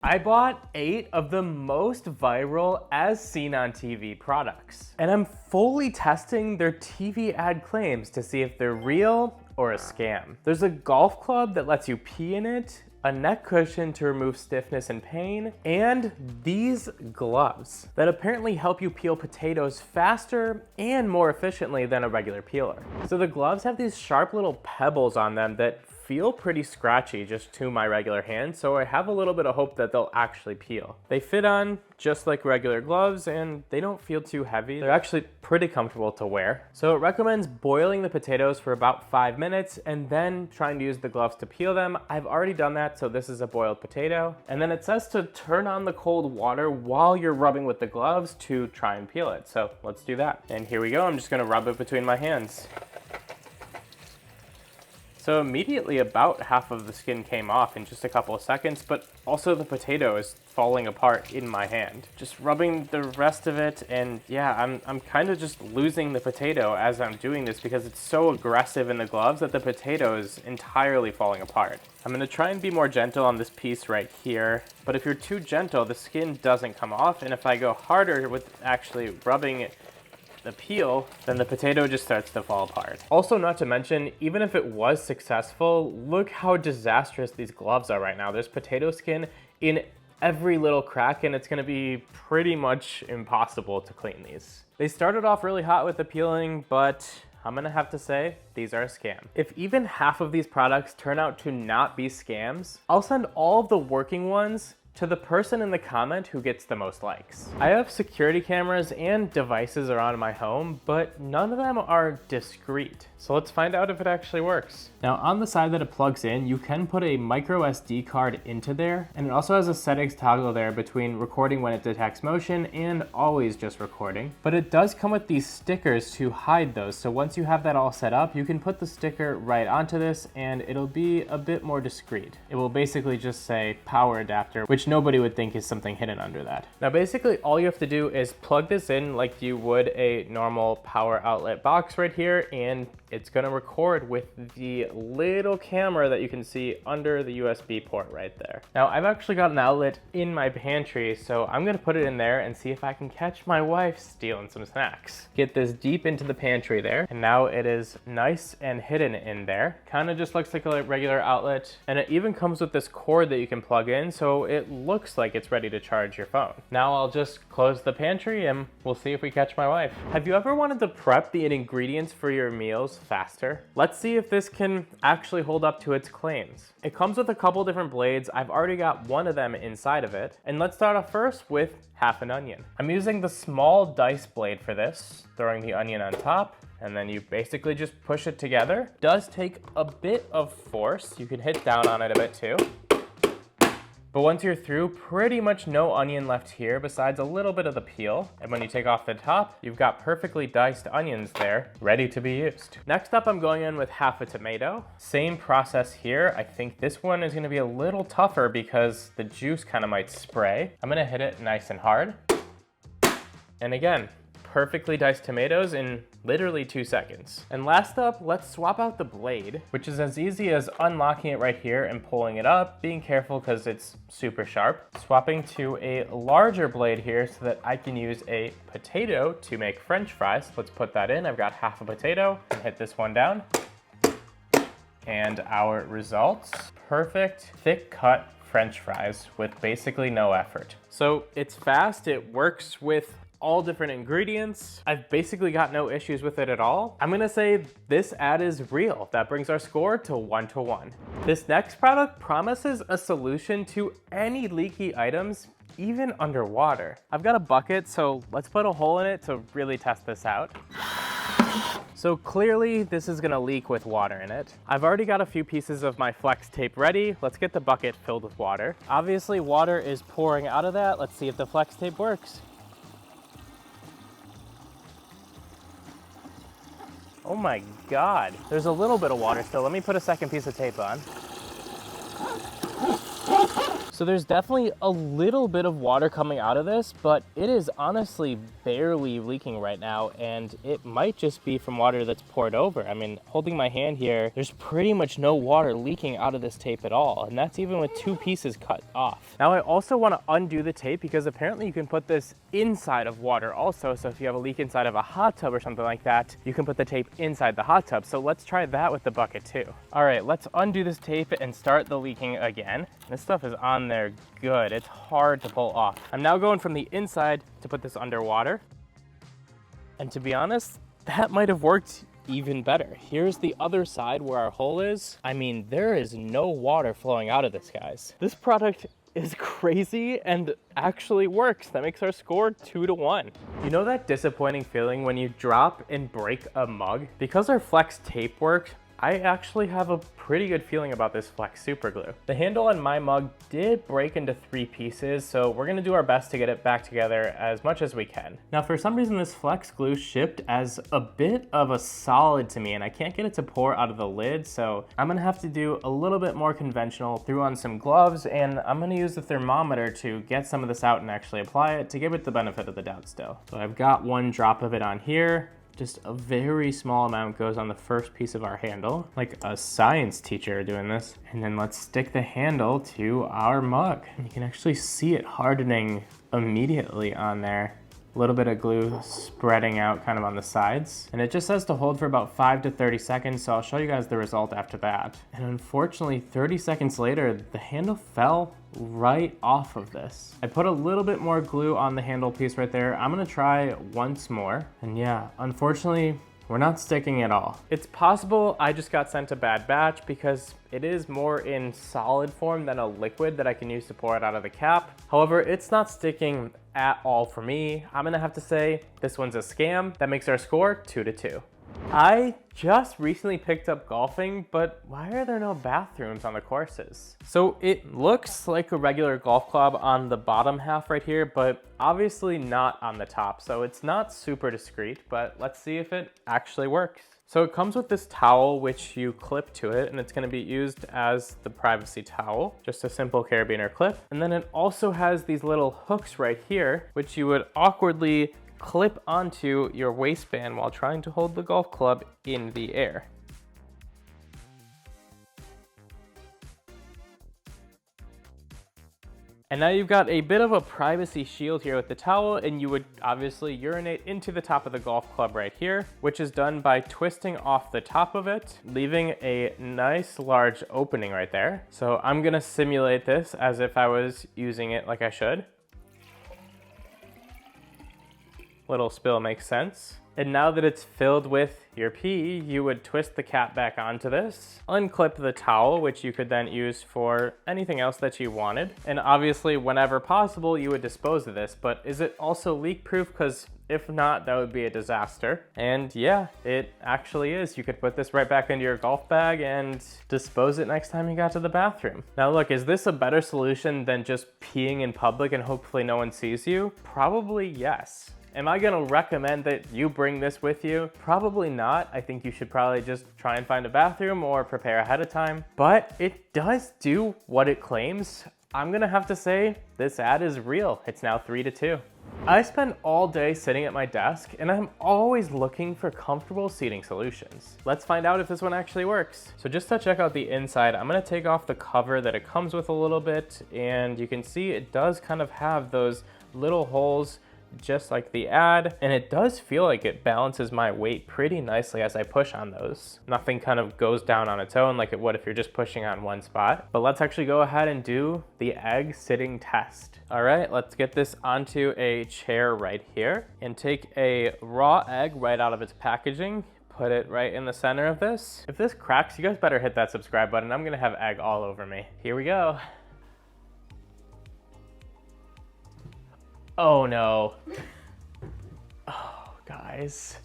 I bought 8 of the most viral as seen on TV products, and I'm fully testing their TV ad claims to see if they're real or a scam. There's a golf club that lets you pee in it, a neck cushion to remove stiffness and pain, and these gloves that apparently help you peel potatoes faster and more efficiently than a regular peeler. So the gloves have these sharp little pebbles on them that feel pretty scratchy just to my regular hand, so I have a little bit of hope that they'll actually peel. They fit on just like regular gloves and they don't feel too heavy. They're actually pretty comfortable to wear. So it recommends boiling the potatoes for about 5 minutes and then trying to use the gloves to peel them. I've already done that, so this is a boiled potato. And then it says to turn on the cold water while you're rubbing with the gloves to try and peel it. So let's do that. And here we go, I'm just gonna rub it between my hands. So immediately about half of the skin came off in just a couple of seconds, but also the potato is falling apart in my hand. Just rubbing the rest of it, and yeah, I'm kind of just losing the potato as I'm doing this because it's so aggressive in the gloves that the potato is entirely falling apart. I'm gonna try and be more gentle on this piece right here, but if you're too gentle, the skin doesn't come off, and if I go harder with actually rubbing the peel, then the potato just starts to fall apart. Also, not to mention, even if it was successful, look how disastrous these gloves are right now. There's potato skin in every little crack, and it's gonna be pretty much impossible to clean these. They started off really hot with the peeling, but I'm gonna have to say, these are a scam. If even half of these products turn out to not be scams, I'll send all of the working ones to the person in the comment who gets the most likes. I have security cameras and devices around my home, but none of them are discreet. So let's find out if it actually works. Now on the side that it plugs in, you can put a micro SD card into there, and it also has a settings toggle there between recording when it detects motion and always just recording. But it does come with these stickers to hide those. So once you have that all set up, you can put the sticker right onto this and it'll be a bit more discreet. It will basically just say power adapter, which nobody would think is something hidden under that. Now basically all you have to do is plug this in like you would a normal power outlet box right here, and it's gonna record with the little camera that you can see under the USB port right there. Now I've actually got an outlet in my pantry, so I'm gonna put it in there and see if I can catch my wife stealing some snacks. Get this deep into the pantry there, and now it is nice and hidden in there. Kinda just looks like a regular outlet, and it even comes with this cord that you can plug in, so it looks like it's ready to charge your phone. Now I'll just close the pantry and we'll see if we catch my wife. Have you ever wanted to prep the ingredients for your meals faster? Let's see if this can actually hold up to its claims. It comes with a couple different blades. I've already got one of them inside of it. And let's start off first with half an onion. I'm using the small dice blade for this, throwing the onion on top, and then you basically just push it together. It does take a bit of force. You can hit down on it a bit too. But once you're through, pretty much no onion left here besides a little bit of the peel. And when you take off the top, you've got perfectly diced onions there, ready to be used. Next up, I'm going in with half a tomato. Same process here. I think this one is gonna be a little tougher because the juice kind of might spray. I'm gonna hit it nice and hard. And again, perfectly diced tomatoes in literally 2 seconds. And last up, let's swap out the blade, which is as easy as unlocking it right here and pulling it up, being careful because it's super sharp. Swapping to a larger blade here so that I can use a potato to make French fries. Let's put that in. I've got half a potato and hit this one down. And our results, perfect thick cut French fries with basically no effort. So it's fast, it works with all different ingredients. I've basically got no issues with it at all. I'm gonna say this ad is real. That brings our score to 1-1. This next product promises a solution to any leaky items, even underwater. I've got a bucket, so let's put a hole in it to really test this out. So clearly this is gonna leak with water in it. I've already got a few pieces of my flex tape ready. Let's get the bucket filled with water. Obviously water is pouring out of that. Let's see if the flex tape works. Oh my God, there's a little bit of water still. Let me put a second piece of tape on. So there's definitely a little bit of water coming out of this, but it is honestly barely leaking right now, and it might just be from water that's poured over. I mean, holding my hand here, there's pretty much no water leaking out of this tape at all, and that's even with 2 pieces cut off. Now I also want to undo the tape because apparently you can put this inside of water also, so if you have a leak inside of a hot tub or something like that, you can put the tape inside the hot tub. So let's try that with the bucket too. All right, let's undo this tape and start the leaking again. This stuff is on there good. It's hard to pull off. I'm now going from the inside to put this underwater. And to be honest, that might have worked even better. Here's the other side where our hole is. I mean, there is no water flowing out of this, guys. This product is crazy and actually works. That makes our score 2-1. You know that disappointing feeling when you drop and break a mug? Because our Flex tape worked, I actually have a pretty good feeling about this Flex super glue. The handle on my mug did break into 3 pieces, so we're gonna do our best to get it back together as much as we can. Now, for some reason, this Flex glue shipped as a bit of a solid to me, and I can't get it to pour out of the lid, so I'm gonna have to do a little bit more conventional, threw on some gloves, and I'm gonna use the thermometer to get some of this out and actually apply it to give it the benefit of the doubt still. So I've got 1 drop of it on here. Just a very small amount goes on the first piece of our handle, like a science teacher doing this. And then let's stick the handle to our mug. And you can actually see it hardening immediately on there. A little bit of glue spreading out kind of on the sides. And it just says to hold for about 5 to 30 seconds, so I'll show you guys the result after that. And unfortunately, 30 seconds later, the handle fell right off of this. I put a little bit more glue on the handle piece right there. I'm gonna try once more. And yeah, unfortunately, we're not sticking at all. It's possible I just got sent a bad batch because it is more in solid form than a liquid that I can use to pour it out of the cap. However, it's not sticking at all for me. I'm gonna have to say this one's a scam. That makes our score 2-2. I just recently picked up golfing, but why are there no bathrooms on the courses? So it looks like a regular golf club on the bottom half right here, but obviously not on the top. So it's not super discreet, but let's see if it actually works. So it comes with this towel, which you clip to it, and it's gonna be used as the privacy towel, just a simple carabiner clip. And then it also has these little hooks right here, which you would awkwardly clip onto your waistband while trying to hold the golf club in the air. And now you've got a bit of a privacy shield here with the towel, and you would obviously urinate into the top of the golf club right here, which is done by twisting off the top of it, leaving a nice large opening right there. So I'm gonna simulate this as if I was using it like I should. Little spill makes sense. And now that it's filled with your pee, you would twist the cap back onto this, unclip the towel, which you could then use for anything else that you wanted. And obviously, whenever possible, you would dispose of this, but is it also leak proof? Because if not, that would be a disaster. And yeah, it actually is. You could put this right back into your golf bag and dispose it next time you got to the bathroom. Now look, is this a better solution than just peeing in public and hopefully no one sees you? Probably yes. Am I gonna recommend that you bring this with you? Probably not. I think you should probably just try and find a bathroom or prepare ahead of time. But it does do what it claims. I'm gonna have to say this ad is real. It's now 3-2. I spend all day sitting at my desk and I'm always looking for comfortable seating solutions. Let's find out if this one actually works. So just to check out the inside, I'm gonna take off the cover that it comes with a little bit, and you can see it does kind of have those little holes just like the ad, and it does feel like it balances my weight pretty nicely as I push on those. Nothing kind of goes down on its own like it would if you're just pushing on one spot. But let's actually go ahead and do the egg sitting test. All right, let's get this onto a chair right here and take a raw egg right out of its packaging, put it right in the center of this. If this cracks, you guys better hit that subscribe button. I'm gonna have egg all over me. Here we go. Oh no. Oh, guys.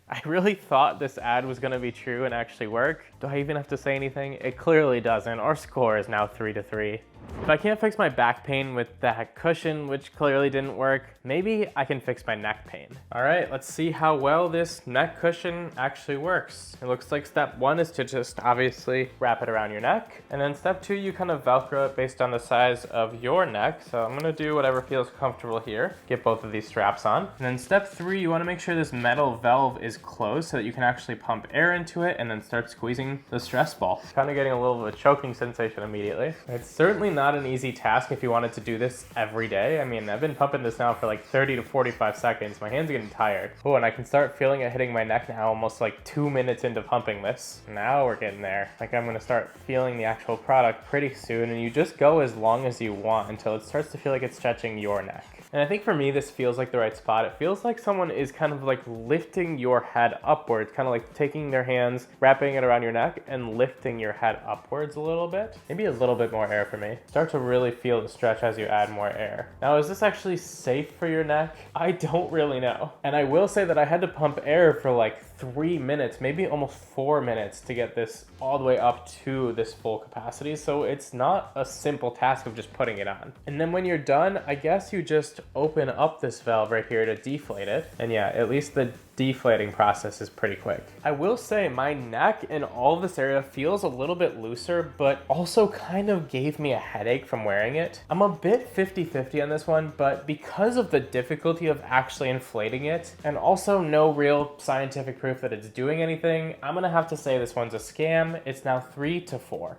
I really thought this ad was gonna be true and actually work. Do I even have to say anything? It clearly doesn't. Our score is now 3-3. If I can't fix my back pain with that cushion, which clearly didn't work, maybe I can fix my neck pain. All right, let's see how well this neck cushion actually works. It looks like step 1 is to just obviously wrap it around your neck. And then step 2, you kind of Velcro it based on the size of your neck. So I'm gonna do whatever feels comfortable here. Get both of these straps on. And then step 3, you wanna make sure this metal valve is closed so that you can actually pump air into it and then start squeezing the stress ball. Kind of getting a little bit of a choking sensation immediately. It's certainly not an easy task if you wanted to do this every day. I mean, I've been pumping this now for like 30 to 45 seconds. My hands are getting tired. Oh, and I can start feeling it hitting my neck now almost like 2 minutes into pumping this. Now we're getting there. Like I'm gonna start feeling the actual product pretty soon, and you just go as long as you want until it starts to feel like it's stretching your neck. And I think for me, this feels like the right spot. It feels like someone is kind of like lifting your head upwards, kind of like taking their hands, wrapping it around your neck and lifting your head upwards a little bit. Maybe a little bit more air for me. Start to really feel the stretch as you add more air. Now, is this actually safe for your neck? I don't really know. And I will say that I had to pump air for like 3 minutes, maybe almost 4 minutes to get this all the way up to this full capacity. So it's not a simple task of just putting it on. And then when you're done, I guess you just open up this valve right here to deflate it. And yeah, at least the deflating process is pretty quick. I will say my neck and all of this area feels a little bit looser, but also kind of gave me a headache from wearing it. I'm a bit 50-50 on this one, but because of the difficulty of actually inflating it and also no real scientific proof that it's doing anything, I'm gonna have to say this one's a scam. It's now 3 to 4.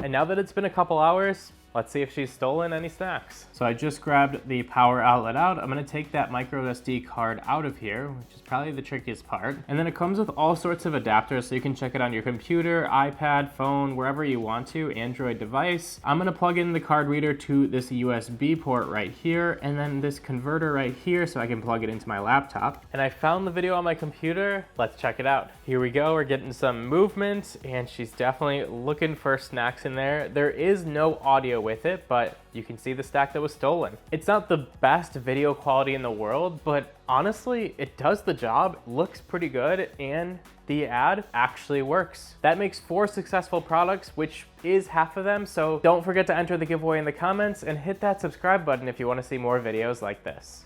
And now that it's been a couple hours, let's see if she's stolen any snacks. So I just grabbed the power outlet out. I'm gonna take that micro SD card out of here, which is probably the trickiest part. And then it comes with all sorts of adapters, so you can check it on your computer, iPad, phone, wherever you want to, Android device. I'm gonna plug in the card reader to this USB port right here, and then this converter right here so I can plug it into my laptop. And I found the video on my computer. Let's check it out. Here we go, we're getting some movement, and she's definitely looking for snacks in there. There is no audio with it, but you can see the stack that was stolen. It's not the best video quality in the world, but honestly, it does the job, looks pretty good, and the ad actually works. That makes 4 successful products, which is half of them, so don't forget to enter the giveaway in the comments and hit that subscribe button if you want to see more videos like this.